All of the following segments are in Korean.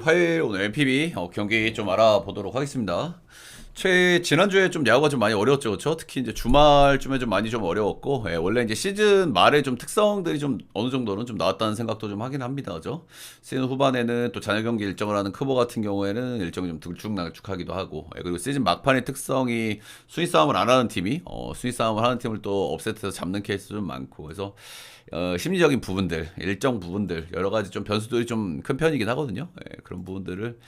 화요일 오늘 MPB 경기 좀 알아보도록 하겠습니다. 지난주에 좀 야구가 좀 많이 어려웠죠, 그렇죠? 특히 이제 주말쯤에 좀 많이 좀 어려웠고, 원래 이제 시즌 말에 좀 특성들이 좀 어느 정도는 좀 나왔다는 생각도 좀 하긴 합니다, 그죠? 시즌 후반에는 또 잔여 경기 일정을 하는 크보 같은 경우에는 일정이 좀 들쭉날쭉하기도 하고, 그리고 시즌 막판의 특성이 순위 싸움을 안 하는 팀이 순위 싸움을 하는 팀을 또 업셋해서 잡는 케이스도 좀 많고, 그래서 심리적인 부분들, 일정 부분들, 여러 가지 좀 변수들이 좀 큰 편이긴 하거든요. 그런 부분들을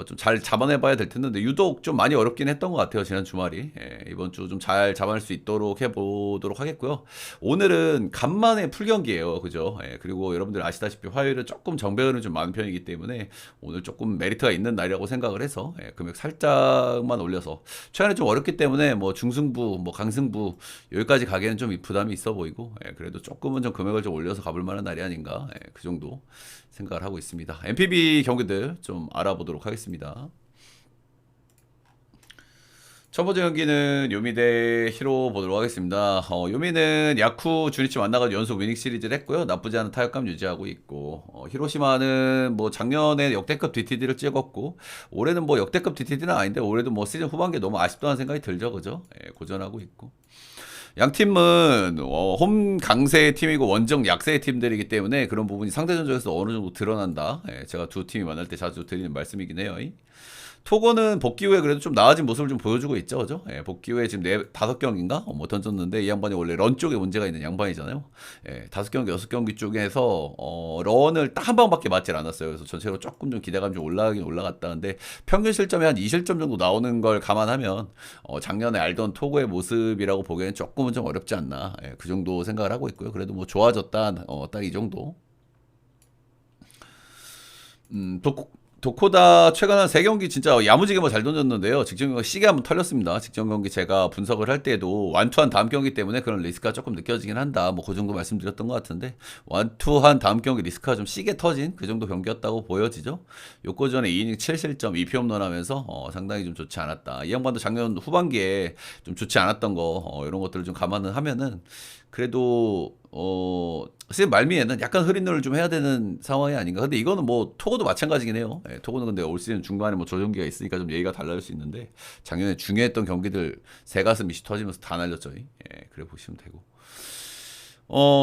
좀 잘 잡아내봐야 될 텐데, 근데 유독 좀 많이 어렵긴 했던 것 같아요, 지난 주말이. 이번 주 좀 잘 잡아낼 수 있도록 해보도록 하겠고요. 오늘은 간만에 풀경기예요, 그죠? 그리고 여러분들 아시다시피 화요일은 조금 정배열은 좀 많은 편이기 때문에 오늘 조금 메리트가 있는 날이라고 생각을 해서 금액 살짝만 올려서 최근에 좀 어렵기 때문에 뭐 중승부, 뭐 강승부 여기까지 가기에는 좀 부담이 있어 보이고 그래도 조금은 좀 금액을 좀 올려서 가볼 만한 날이 아닌가 그 정도 생각을 하고 있습니다. MPB 경기들 좀 알아보도록 하겠습니다. 첫 번째 경기는 요미 대 히로 보도록 하겠습니다. 요미는 야쿠 주니치 만나가지고 연속 위닝 시리즈를 했고요. 나쁘지 않은 타격감 유지하고 있고, 히로시마는 뭐 작년에 역대급 DTD를 찍었고, 올해는 뭐 역대급 DTD는 아닌데, 올해도 뭐 시즌 후반기에 너무 아쉽다는 생각이 들죠, 그죠? 고전하고 있고. 양 팀은 홈 강세의 팀이고 원정 약세의 팀들이기 때문에 그런 부분이 상대 전적에서 어느 정도 드러난다. 제가 두 팀이 만날 때 자주 드리는 말씀이긴 해요. 토고는 복귀 후에 그래도 좀 나아진 모습을 좀 보여주고 있죠, 그죠? 복귀 후에 지금 다섯 경기인가 뭐 던졌는데 이 양반이 원래 런 쪽에 문제가 있는 양반이잖아요. 다섯 경기 여섯 경기 쪽에서 런을 딱 한 방밖에 맞질 않았어요. 그래서 전체로 조금 좀 기대감이 좀 올라가긴 올라갔다는데 평균 실점이 한 2실점 정도 나오는 걸 감안하면 작년에 알던 토고의 모습이라고 보기에는 조금은 좀 어렵지 않나. 그 정도 생각을 하고 있고요. 그래도 뭐 좋아졌다, 딱 이 정도. 도코다 최근 한 3경기 진짜 야무지게 뭐 잘 던졌는데요. 직전 경기 시계 한번 털렸습니다. 직전 경기 제가 분석을 할 때도 완투한 다음 경기 때문에 그런 리스크가 조금 느껴지긴 한다. 뭐 그 정도 말씀드렸던 것 같은데 완투한 다음 경기 리스크가 좀 시계 터진 그 정도 경기였다고 보여지죠. 요거 전에 2이닝 7실점 2피 홈런 하면서 상당히 좀 좋지 않았다. 이 양반도 작년 후반기에 좀 좋지 않았던 거 이런 것들을 좀 감안을 하면은 그래도 시즌 말미에는 약간 흐린 노를 좀 해야 되는 상황이 아닌가. 근데 이거는 뭐 토고도 마찬가지긴 해요. 토고는 근데 올 시즌 중간에 뭐 조정기가 있으니까 좀 얘기가 달라질 수 있는데 작년에 중요했던 경기들 새 가슴 이시 터지면서 다 날렸죠. 그래 보시면 되고.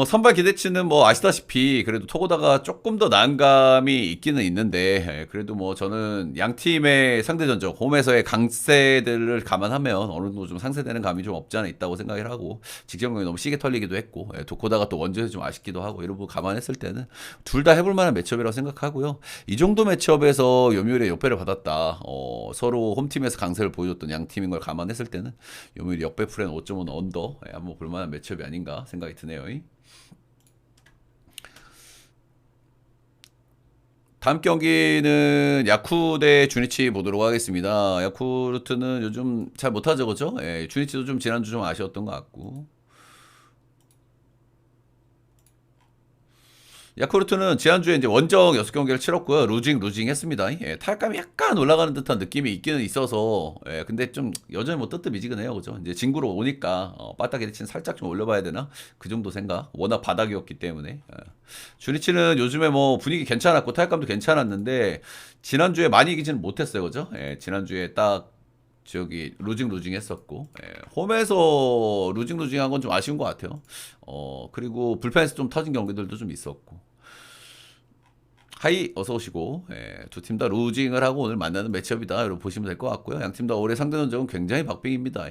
선발 기대치는 뭐 아시다시피 그래도 토고다가 조금 더 나은 감이 있기는 있는데 그래도 뭐 저는 양 팀의 상대 전적 홈에서의 강세들을 감안하면 어느 정도 좀 상쇄되는 감이 좀 없지 않아 있다고 생각을 하고 직전 경기 너무 시계 털리기도 했고 도코다가 또 원정에서 좀 아쉽기도 하고 이런 부분 감안했을 때는 둘 다 해볼 만한 매치업이라고 생각하고요. 이 정도 매치업에서 요미우리의 역배를 받았다. 서로 홈팀에서 강세를 보여줬던 양 팀인 걸 감안했을 때는 요미우리 역배 프레는 5.5 언더 한번 볼만한 매치업이 아닌가 생각이 드네요. 다음 경기는 야쿠 대 주니치 보도록 하겠습니다. 야쿠르트는 요즘 잘 못하죠, 그죠? 주니치도 좀 지난주 좀 아쉬웠던 것 같고. 야쿠르트는 지난주에 이제 원정 6경기를 치렀고요. 루징 했습니다. 타격감이 약간 올라가는 듯한 느낌이 있기는 있어서, 근데 좀 여전히 뭐 뜨뜻미지근해요. 그죠? 이제 진구로 오니까, 빠따기 대신 살짝 좀 올려봐야 되나? 그 정도 생각. 워낙 바닥이었기 때문에. 주니치는 요즘에 뭐 분위기 괜찮았고, 타격감도 괜찮았는데, 지난주에 많이 이기지는 못했어요. 그죠? 지난주에 딱, 저기 루징 했었고 홈에서 루징 한 건 좀 아쉬운 것 같아요. 그리고 불펜에서 좀 터진 경기들도 좀 있었고 하이 어서 오시고 두 팀 다 루징을 하고 오늘 만나는 매치업이다 여러분 보시면 될 것 같고요. 양 팀 다 올해 상대 전적은 굉장히 박빙입니다.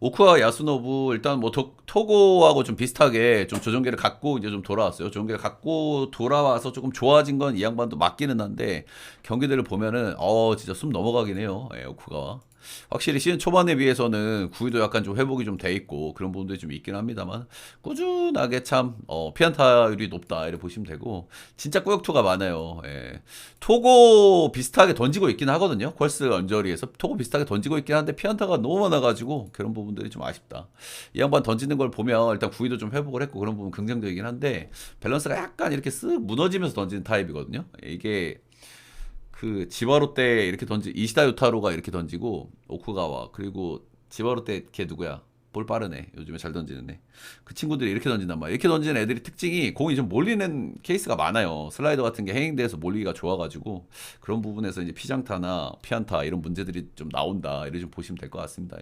오쿠와 야스노부 일단 뭐 토고하고 좀 비슷하게 좀 조정기를 갖고 이제 좀 돌아왔어요. 조정기를 갖고 돌아와서 조금 좋아진 건 이 양반도 맞기는 한데 경기들을 보면은 진짜 숨 넘어가긴 해요. 오쿠가 확실히 시즌 초반에 비해서는 구위도 약간 좀 회복이 좀 돼 있고 그런 부분들이 좀 있긴 합니다만 꾸준하게 참 피안타율이 높다 이렇게 보시면 되고 진짜 꾸역투가 많아요. 토고 비슷하게 던지고 있긴 하거든요. 콜스 언저리에서 토고 비슷하게 던지고 있긴 한데 피안타가 너무 많아가지고 그런 부분들이 좀 아쉽다. 이 양반 던지는 걸 보면 일단 구위도 좀 회복을 했고 그런 부분 긍정적이긴 한데 밸런스가 약간 이렇게 쓱 무너지면서 던지는 타입이거든요. 이게 그 지바로 때 이렇게 던지 이시다 유타로가 이렇게 던지고 오쿠가와 그리고 지바로 때 걔 누구야? 볼 빠르네. 요즘에 잘 던지는 애. 그 친구들이 이렇게 던진단 말이야. 이렇게 던지는 애들이 특징이 공이 좀 몰리는 케이스가 많아요. 슬라이더 같은 게 행행돼서 몰리기가 좋아가지고 그런 부분에서 이제 피장타나 피안타 이런 문제들이 좀 나온다. 이렇게 좀 보시면 될 것 같습니다.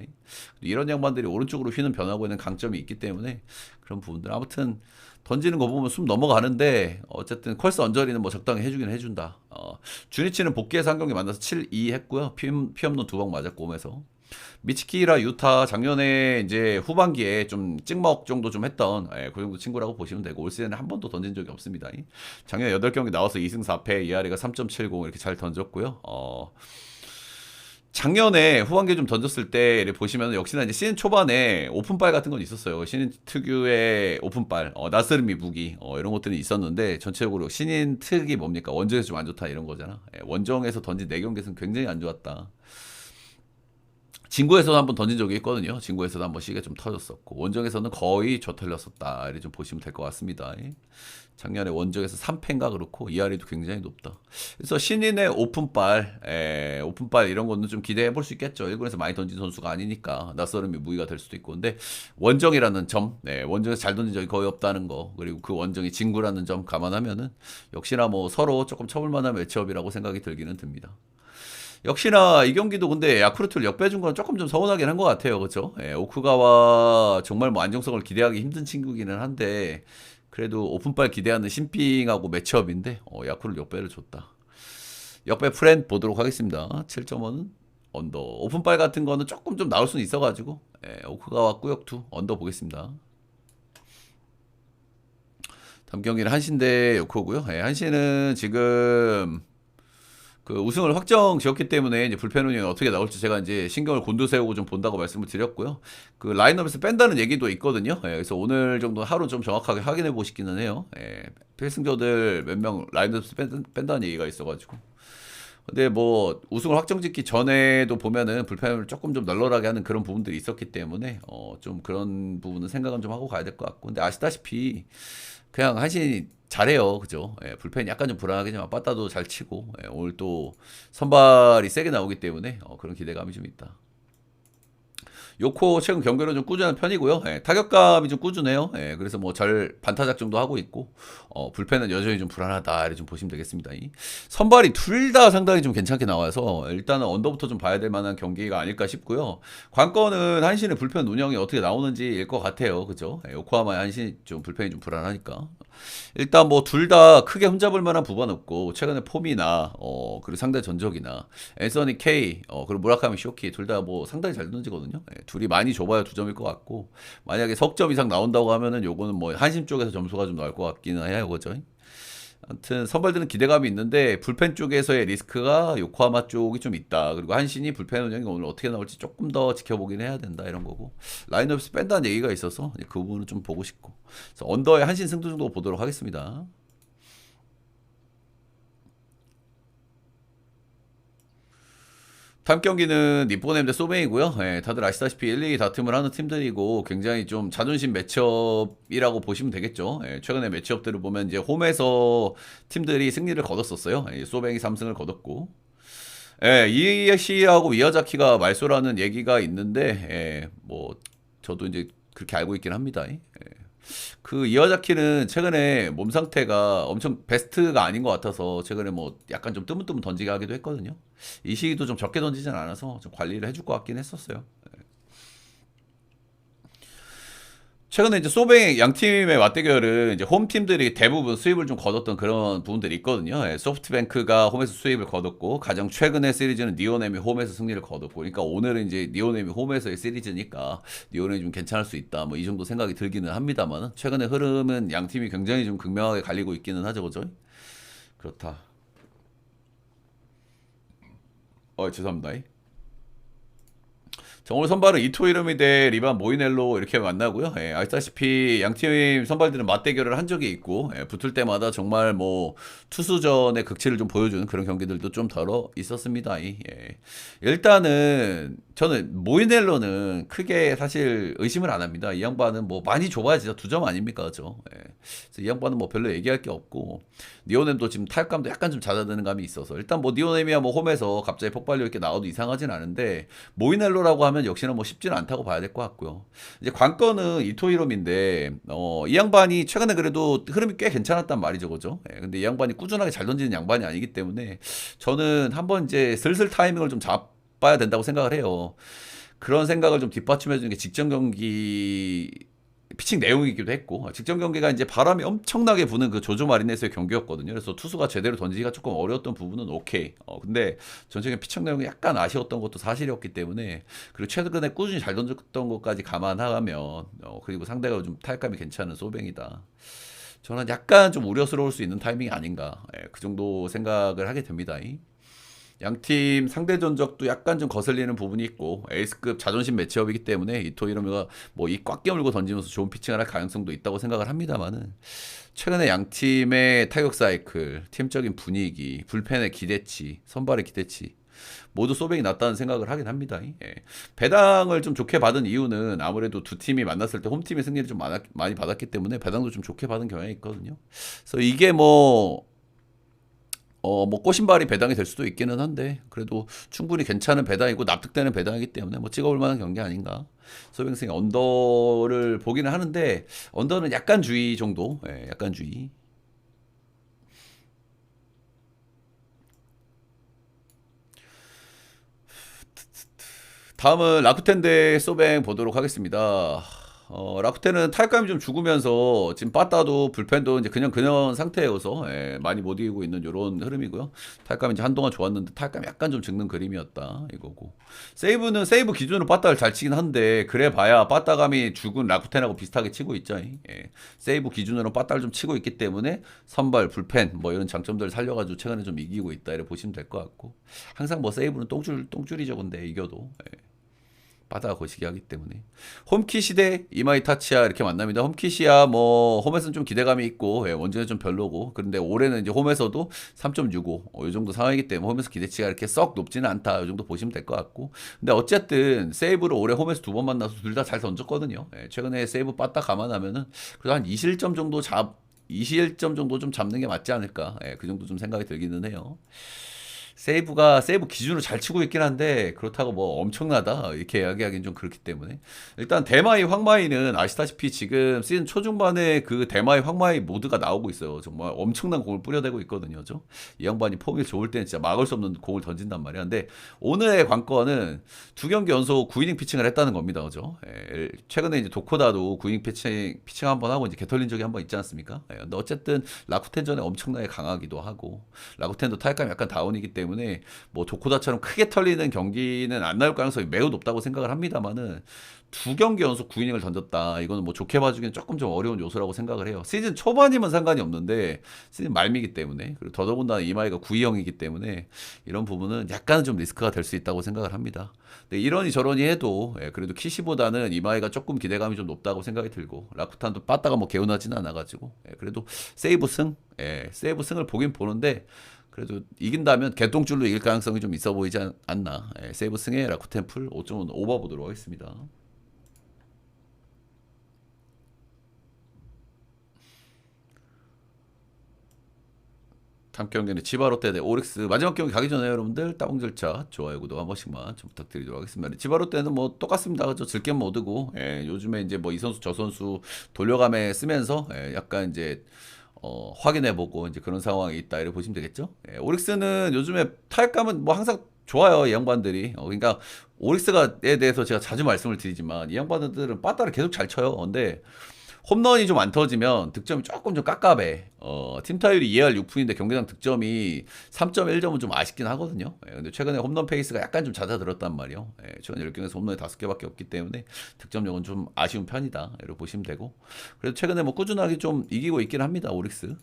이런 양반들이 오른쪽으로 휘는 변화고 있는 강점이 있기 때문에 그런 부분들. 아무튼 던지는 거 보면 숨 넘어가는데 어쨌든 컬스 언저리는 뭐 적당히 해주긴 해준다. 주니치는 복귀해서 한 경기 만나서 7-2 했고요. 피 없는 2방 맞았고 오면서. 미치키라 유타 작년에 이제 후반기에 좀 찍먹 정도 좀 했던 그 정도 친구라고 보시면 되고 올 시즌에 한 번도 던진 적이 없습니다. 작년에 8경기 나와서 2승 4패 ERA가 3.70 이렇게 잘 던졌고요. 작년에 후반기에 좀 던졌을 때 보시면 역시나 이제 시즌 초반에 오픈발 같은 건 있었어요. 신인 특유의 오픈발, 나스르미 무기 이런 것들이 있었는데 전체적으로 신인 특이 뭡니까? 원정에서 좀 안 좋다 이런 거잖아. 원정에서 던진 4경기에서는 굉장히 안 좋았다. 진구에서도 한번 던진 적이 있거든요. 진구에서도 한번 시계 좀 터졌었고 원정에서는 거의 저 털렸었다. 이렇게 좀 보시면 될 것 같습니다. 작년에 원정에서 3패인가 그렇고 ERA도 굉장히 높다. 그래서 신인의 오픈발 이런 거는 좀 기대해 볼 수 있겠죠. 일본에서 많이 던진 선수가 아니니까 낯설음이 무의가 될 수도 있고 근데 원정이라는 점, 원정에서 잘 던진 적이 거의 없다는 거 그리고 그 원정이 진구라는 점 감안하면은 역시나 뭐 서로 조금 쳐볼만한 매치업이라고 생각이 들기는 듭니다. 역시나 이 경기도 근데 야쿠르트를 역배준 건 조금 좀 서운하긴 한 것 같아요. 그렇죠? 오쿠가와 정말 뭐 안정성을 기대하기 힘든 친구기는 한데 그래도 오픈발 기대하는 신빙하고 매치업인데 야쿠르트 역배를 줬다. 역배 프렌드 보도록 하겠습니다. 7.5는 언더. 오픈발 같은 거는 조금 좀 나올 수는 있어가지고 오쿠가와 꾸역투 언더 보겠습니다. 다음 경기는 한신 대 요코고요. 한신은 지금 그 우승을 확정 지었기 때문에 이제 불펜 운영이 어떻게 나올지 제가 이제 신경을 곤두세우고 좀 본다고 말씀을 드렸고요. 그 라인업에서 뺀다는 얘기도 있거든요. 그래서 오늘 정도 하루 좀 정확하게 확인해 보시기는 해요. 필승조들 몇 명 라인업에서 뺀다는 얘기가 있어가지고. 근데 뭐 우승을 확정짓기 전에도 보면은 불펜을 조금 좀 널널하게 하는 그런 부분들이 있었기 때문에 좀 그런 부분은 생각은 좀 하고 가야 될 것 같고. 근데 아시다시피 그냥 한신이 잘해요. 그죠? 불펜이 약간 좀 불안하겠지만 빠따도 잘 치고 오늘 또 선발이 세게 나오기 때문에 그런 기대감이 좀 있다. 요코 최근 경기로 좀 꾸준한 편이고요. 타격감이 좀 꾸준해요. 그래서 뭐 잘 반타작 정도 하고 있고 불펜은 여전히 좀 불안하다 이렇게 좀 보시면 되겠습니다. 선발이 둘 다 상당히 좀 괜찮게 나와서 일단은 언더부터 좀 봐야 될 만한 경기가 아닐까 싶고요. 관건은 한신의 불펜 운영이 어떻게 나오는지일 것 같아요. 그죠? 요코하마의 한신이 좀 불펜이 좀 불안하니까. 일단 뭐 둘 다 크게 흠잡을 만한 부분 없고 최근에 폼이나 그리고 상대 전적이나 앤서니 케이 그리고 무라카미 쇼키 둘 다 뭐 상당히 잘 던지거든요. 둘이 많이 좁아야 2점일 것 같고 만약에 석점 이상 나온다고 하면은 요거는 뭐 한심 쪽에서 점수가 좀 나올 것 같기는 해요. 그죠? 아무튼 선발들은 기대감이 있는데 불펜 쪽에서의 리스크가 요코하마 쪽이 좀 있다. 그리고 한신이 불펜 운영이 오늘 어떻게 나올지 조금 더 지켜보긴 해야 된다 이런 거고 라인업에서 뺀다는 얘기가 있어서 그 부분은 좀 보고 싶고 그래서 언더의 한신 승부 정도 보도록 하겠습니다. 다음 경기는 니포넴 대 소베이고요. 다들 아시다시피 1, 2 다툼을 하는 팀들이고 굉장히 좀 자존심 매치업이라고 보시면 되겠죠. 최근에 매치업들을 보면 이제 홈에서 팀들이 승리를 거뒀었어요. 소베이 3승을 거뒀고. 이에시하고 미야자키가 말소라는 얘기가 있는데 뭐 저도 이제 그렇게 알고 있긴 합니다. 그 이와자키는 최근에 몸 상태가 엄청 베스트가 아닌 것 같아서 최근에 뭐 약간 좀 뜨문뜨문 던지게 하기도 했거든요. 이 시기도 좀 적게 던지진 않아서 좀 관리를 해줄 것 같긴 했었어요. 최근에 이제 소뱅 양 팀의 맞대결은 이제 홈 팀들이 대부분 수입을 좀 거뒀던 그런 부분들이 있거든요. 소프트뱅크가 홈에서 수입을 거뒀고 가장 최근의 시리즈는 니오넴이 홈에서 승리를 거뒀고, 그러니까 오늘은 이제 니오넴이 홈에서의 시리즈니까 니오넴이 좀 괜찮을 수 있다. 뭐 이 정도 생각이 들기는 합니다만 최근의 흐름은 양 팀이 굉장히 좀 극명하게 갈리고 있기는 하죠, 그죠? 그렇다. 죄송합니다. 자, 오늘 선발은 이토 이름이 대 리반 모이넬로 이렇게 만나고요. 아시다시피 양팀 선발들은 맞대결을 한 적이 있고 붙을 때마다 정말 뭐 투수전의 극치를 좀 보여주는 그런 경기들도 좀 덜어 있었습니다. 일단은 저는 모이넬로는 크게 사실 의심을 안 합니다. 이 양반은 뭐 많이 좁아야 진짜 2점 아닙니까, 그죠? 그래서 이 양반은 뭐 별로 얘기할 게 없고 니오넴도 지금 타격감도 약간 좀 잦아드는 감이 있어서 일단 뭐 니오넴이야 뭐 홈에서 갑자기 폭발력 있게 나와도 이상하진 않은데 모이넬로라고 하면 한다면 역시나 뭐 쉽지는 않다고 봐야 될 것 같고요. 이제 관건은 이토 히롬인데 이 양반이 최근에 그래도 흐름이 꽤 괜찮았단 말이죠, 그죠? 예, 근데 이 양반이 꾸준하게 잘 던지는 양반이 아니기 때문에 저는 한번 이제 슬슬 타이밍을 좀 잡아야 된다고 생각을 해요. 그런 생각을 좀 뒷받침해 주는 게 직전 경기 피칭 내용이기도 했고 직전 경기가 이제 바람이 엄청나게 부는 그 조조 마리네스의 경기였거든요. 그래서 투수가 제대로 던지기가 조금 어려웠던 부분은 오케이. 근데 전체적인 피칭 내용이 약간 아쉬웠던 것도 사실이었기 때문에 그리고 최근에 꾸준히 잘 던졌던 것까지 감안하면 그리고 상대가 좀 타격감이 괜찮은 소뱅이다. 저는 약간 좀 우려스러울 수 있는 타이밍이 아닌가. 예, 그 정도 생각을 하게 됩니다. 양팀 상대 전적도 약간 좀 거슬리는 부분이 있고 에이스급 자존심 매치업이기 때문에 이토 히로미가 뭐 이 꽉 깨물고 던지면서 좋은 피칭을 할 가능성도 있다고 생각을 합니다만은 최근에 양팀의 타격 사이클, 팀적인 분위기, 불펜의 기대치, 선발의 기대치 모두 소백이 낮다는 생각을 하긴 합니다. 예. 배당을 좀 좋게 받은 이유는 아무래도 두 팀이 만났을 때 홈팀의 승리를 좀 많이 받았기 때문에 배당도 좀 좋게 받은 경향이 있거든요. 그래서 이게 뭐 꼬신발이 배당이 될 수도 있기는 한데 그래도 충분히 괜찮은 배당이고 납득되는 배당이기 때문에 뭐 찍어볼 만한 경기 아닌가. 소뱅승이 언더를 보기는 하는데 언더는 약간 주의 정도. 예, 약간 주의. 다음은 라쿠텐 대 소뱅 보도록 하겠습니다. 라쿠텐은 타격감이 좀 죽으면서 지금 빠따도 불펜도 이제 그냥 상태여서 많이 못 이기고 있는 이런 흐름이고요. 타격감이 이제 한동안 좋았는데 타격감이 약간 좀 죽는 그림이었다 이거고. 세이브는 세이브 기준으로 빠따를 잘 치긴 한데 그래봐야 빠따감이 죽은 라쿠텐하고 비슷하게 치고 있죠. 세이브 기준으로 빠따를 좀 치고 있기 때문에 선발 불펜 뭐 이런 장점들을 살려가지고 최근에 좀 이기고 있다 이렇게 보시면 될 것 같고 항상 뭐 세이브는 똥줄이죠 근데 이겨도. 바다가 거시기 하기 때문에 홈킷이 대 이마이 타치야 이렇게 만납니다. 홈킷이야 뭐 홈에서는 좀 기대감이 있고 원정은 좀 별로고 그런데 올해는 이제 홈에서도 3.65 이 정도 상황이기 때문에 홈에서 기대치가 이렇게 썩 높지는 않다 이 정도 보시면 될 것 같고 근데 어쨌든 세이브를 올해 홈에서 두 번 만나서 둘 다 잘 던졌거든요. 최근에 세이브 빠딱 감안하면은 그래도 한 2실점 정도 2실점 정도 좀 잡는 게 맞지 않을까 그 정도 좀 생각이 들기는 해요. 세이브 기준으로 잘 치고 있긴 한데 그렇다고 뭐 엄청나다 이렇게 이야기하기는 좀 그렇기 때문에 일단 대마이 황마이는 아시다시피 지금 시즌 초중반에 그 대마이 황마이 모드가 나오고 있어요. 정말 엄청난 공을 뿌려대고 있거든요. 이 양반이 폼이 좋을 때는 진짜 막을 수 없는 공을 던진단 말이야. 근데 오늘의 관건은 두 경기 연속 9이닝 피칭을 했다는 겁니다. 그죠? 최근에 이제 도코다도 9이닝 피칭 한번 하고 이제 개털린 적이 한번 있지 않습니까? 근데 어쨌든 라쿠텐전에 엄청나게 강하기도 하고 라쿠텐도 타격감이 약간 다운이기 때문에 뭐 도코다처럼 크게 털리는 경기는 안 나올 가능성이 매우 높다고 생각을 합니다만은 두 경기 연속 9이닝을 던졌다. 이거는 뭐 좋게 봐주기는 조금 좀 어려운 요소라고 생각을 해요. 시즌 초반이면 상관이 없는데 시즌 말미기 때문에 그리고 더더군다나 이마이가 9위형이기 때문에 이런 부분은 약간은 좀 리스크가 될 수 있다고 생각을 합니다. 근데 이러니 저러니 해도 그래도 키시보다는 이마이가 조금 기대감이 좀 높다고 생각이 들고 라쿠탄도 빠따가 뭐 개운하지는 않아가지고 그래도 세이브 승을 보긴 보는데 그래도 이긴다면 개똥줄로 이길 가능성이 좀 있어 보이지 않나. 세이브 승에 라쿠텐 풀 5.5 오버 보도록 하겠습니다. 다음 경기는 지바롯데 대 오릭스. 마지막 경기 가기 전에 여러분들 따봉 절차 좋아요 구독 한 번씩만 좀 부탁드리도록 하겠습니다. 지바롯데는 뭐 똑같습니다. 그죠? 즐겜 모드고 요즘에 이제 뭐 이 선수 저 선수 돌려감에 쓰면서 약간 이제 확인해보고 이제 그런 상황이 있다 이렇게 보시면 되겠죠. 오릭스는 요즘에 타격감은 뭐 항상 좋아요 이 양반들이. 그러니까 오릭스가에 대해서 제가 자주 말씀을 드리지만 이 양반들은 빠따를 계속 잘 쳐요. 근데 홈런이 좀 안 터지면 득점이 조금 좀 깝깝해. 팀 타율이 2할 6푼인데 경기당 득점이 3.1점은 좀 아쉽긴 하거든요. 근데 최근에 홈런 페이스가 약간 좀 잦아들었단 말이에요. 최근 10경기에서 홈런이 5개밖에 없기 때문에 득점력은 좀 아쉬운 편이다. 이렇게 보시면 되고. 그래도 최근에 뭐 꾸준하게 좀 이기고 있긴 합니다. 오릭스.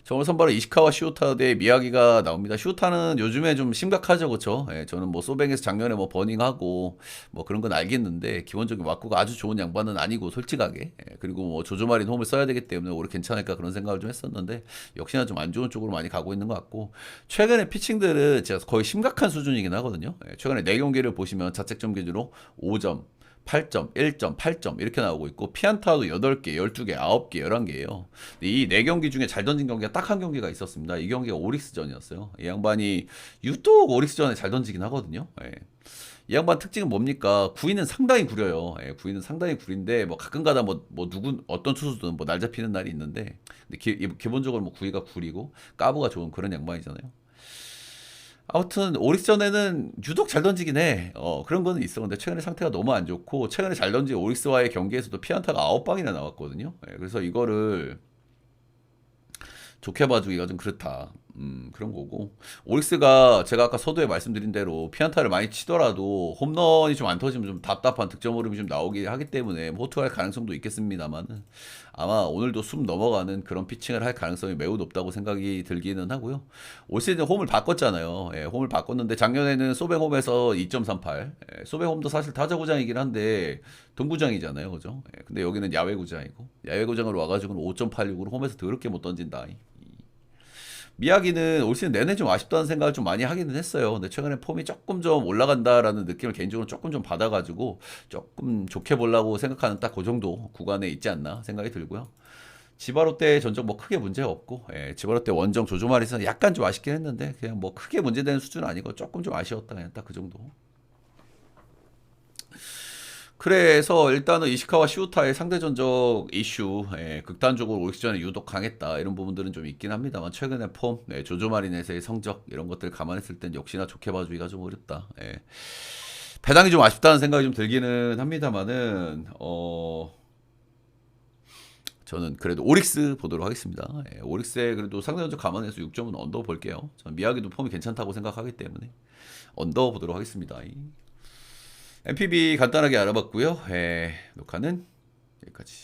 오늘 선발은 이시카와 시오타 대 미야기가 나옵니다. 시오타는 요즘에 좀 심각하죠, 그렇죠? 저는 뭐 소뱅에서 작년에 뭐 버닝하고 뭐 그런 건 알겠는데 기본적인 왁구가 아주 좋은 양반은 아니고 솔직하게 그리고 뭐 조조마린 홈을 써야 되기 때문에 올해 괜찮을까 그런 생각을 좀 했었는데 역시나 좀 안 좋은 쪽으로 많이 가고 있는 것 같고 최근에 피칭들은 제가 거의 심각한 수준이긴 하거든요. 최근에 4경기를 보시면 자책점 기준으로 5점, 8점, 1점, 8점 이렇게 나오고 있고 피안타도 8개, 12개, 9개, 11개예요. 이 4경기 중에 잘 던진 경기가 딱 한 경기가 있었습니다. 이 경기가 오릭스전이었어요. 이 양반이 유독 오릭스전에 잘 던지긴 하거든요. 예. 이 양반 특징은 뭡니까? 구위는 상당히 구려요. 예, 구위는 상당히 구린데 뭐 가끔가다 뭐 누군 어떤 투수든 뭐 날 잡히는 날이 있는데 근데 기본적으로 뭐 구위가 구리고 까부가 좋은 그런 양반이잖아요. 아무튼 오릭스전에는 유독 잘 던지긴 해. 그런 거는 있어. 근데 최근에 상태가 너무 안 좋고 최근에 잘 던진 오릭스와의 경기에서도 피안타가 9방이나 나왔거든요. 예, 그래서 이거를 좋게 봐주기가 좀 그렇다. 그런 거고. 오릭스가 제가 아까 서두에 말씀드린 대로 피안타를 많이 치더라도 홈런이 좀 안 터지면 좀 답답한 득점 흐름이 좀 나오기 하기 때문에 뭐 호투할 가능성도 있겠습니다만은 아마 오늘도 숨 넘어가는 그런 피칭을 할 가능성이 매우 높다고 생각이 들기는 하고요. 올 시즌 홈을 바꿨잖아요. 예, 홈을 바꿨는데 작년에는 소백홈에서 2.38. 예, 소백홈도 사실 타자구장이긴 한데 동구장이잖아요. 그죠? 예, 근데 여기는 야외구장이고 야외구장으로 와가지고는 5.86으로 홈에서 더럽게 못 던진다. 미야기는 올 시즌 내내 좀 아쉽다는 생각을 좀 많이 하기는 했어요. 근데 최근에 폼이 조금 좀 올라간다라는 느낌을 개인적으로 조금 좀 받아가지고 조금 좋게 보려고 생각하는 딱 그 정도 구간에 있지 않나 생각이 들고요. 지바롯데 전적 뭐 크게 문제 없고, 예, 지바롯데 원정 조조마리에서 약간 좀 아쉽긴 했는데 그냥 뭐 크게 문제되는 수준은 아니고 조금 좀 아쉬웠다 그냥 딱 그 정도. 그래서 일단은 이시카와 시우타의 상대 전적 이슈, 예, 극단적으로 올 시즌에 유독 강했다 이런 부분들은 좀 있긴 합니다만 최근의 폼, 예, 조조 마리넷의 성적 이런 것들 감안했을 땐 역시나 좋게 봐주기가 좀 어렵다. 예. 배당이 좀 아쉽다는 생각이 좀 들기는 합니다만은 저는 그래도 오릭스 보도록 하겠습니다. 예, 오릭스에 그래도 상대 전적 감안해서 6점은 언더 볼게요. 저는 미야기도 폼이 괜찮다고 생각하기 때문에 언더 보도록 하겠습니다. MPB 간단하게 알아봤고요. 녹화는 여기까지.